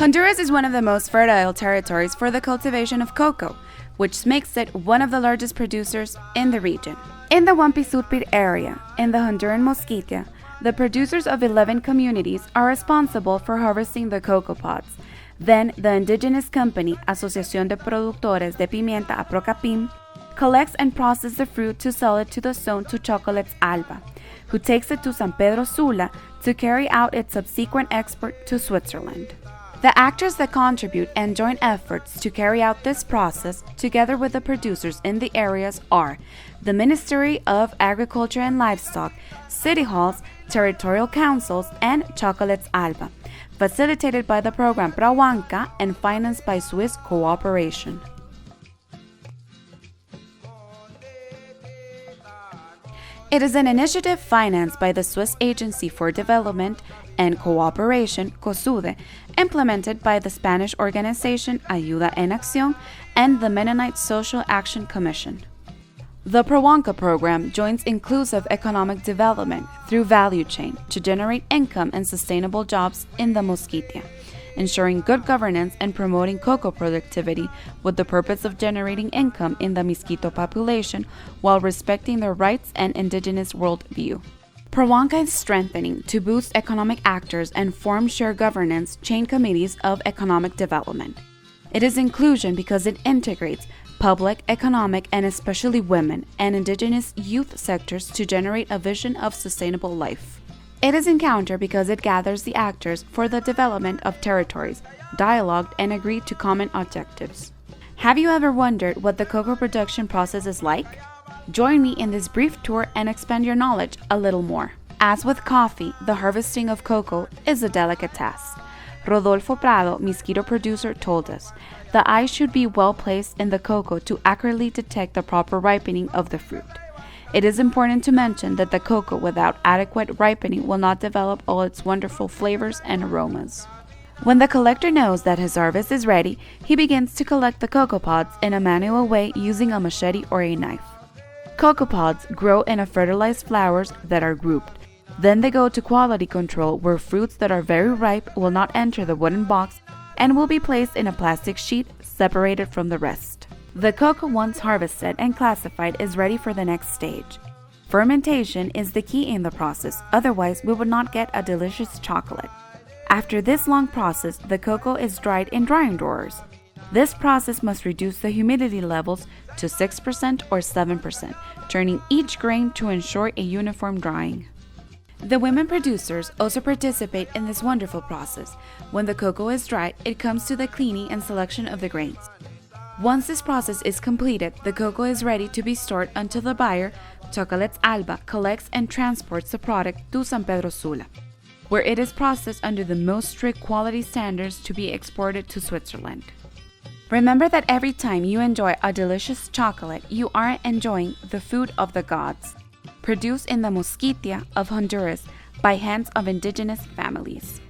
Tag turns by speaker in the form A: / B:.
A: Honduras is one of the most fertile territories for the cultivation of cocoa, which makes it one of the largest producers in the region. In the Wampisutpir area, in the Honduran Mosquitia, the producers of 11 communities are responsible for harvesting the cocoa pods. Then, the indigenous company, Asociación de Productores de Pimienta Aprocapim, collects and processes the fruit to sell it to the zone to Chocolates Alba, who takes it to San Pedro Sula to carry out its subsequent export to Switzerland. The actors that contribute and join efforts to carry out this process together with the producers in the areas are the Ministry of Agriculture and Livestock, city halls, territorial councils, and Chocolates Alba, facilitated by the program Prawanka and financed by Swiss cooperation. It is an initiative financed by the Swiss Agency for Development and Cooperation, COSUDE, implemented by the Spanish organization Ayuda en Acción and the Mennonite Social Action Commission. The Prawanka program joins inclusive economic development through value chain to generate income and sustainable jobs in the Mosquitia, ensuring good governance and promoting cocoa productivity with the purpose of generating income in the Mosquito population while respecting their rights and indigenous worldview. Prawanka is strengthening to boost economic actors and form shared governance chain committees of economic development. It is inclusion because it integrates public, economic, and especially women and indigenous youth sectors to generate a vision of sustainable life. It is encounter because it gathers the actors for the development of territories, dialogued and agreed to common objectives. Have you ever wondered what the cocoa production process is like? Join me in this brief tour and expand your knowledge a little more. As with coffee, the harvesting of cocoa is a delicate task. Rodolfo Prado, Mosquito producer, told us, the eye should be well placed in the cocoa to accurately detect the proper ripening of the fruit. It is important to mention that the cocoa without adequate ripening will not develop all its wonderful flavors and aromas. When the collector knows that his harvest is ready, he begins to collect the cocoa pods in a manual way using a machete or a knife. Cocoa pods grow in fertilized flowers that are grouped. Then they go to quality control where fruits that are very ripe will not enter the wooden box and will be placed in a plastic sheet separated from the rest. The cocoa once harvested and classified is ready for the next stage. Fermentation is the key in the process, otherwise we would not get a delicious chocolate. After this long process, the cocoa is dried in drying drawers. This process must reduce the humidity levels to 6% or 7%, turning each grain to ensure a uniform drying. The women producers also participate in this wonderful process. When the cocoa is dried, it comes to the cleaning and selection of the grains. Once this process is completed, the cocoa is ready to be stored until the buyer, Chocolates Alba, collects and transports the product to San Pedro Sula, where it is processed under the most strict quality standards to be exported to Switzerland. Remember that every time you enjoy a delicious chocolate, you are enjoying the food of the gods, produced in the Mosquitia of Honduras by hands of indigenous families.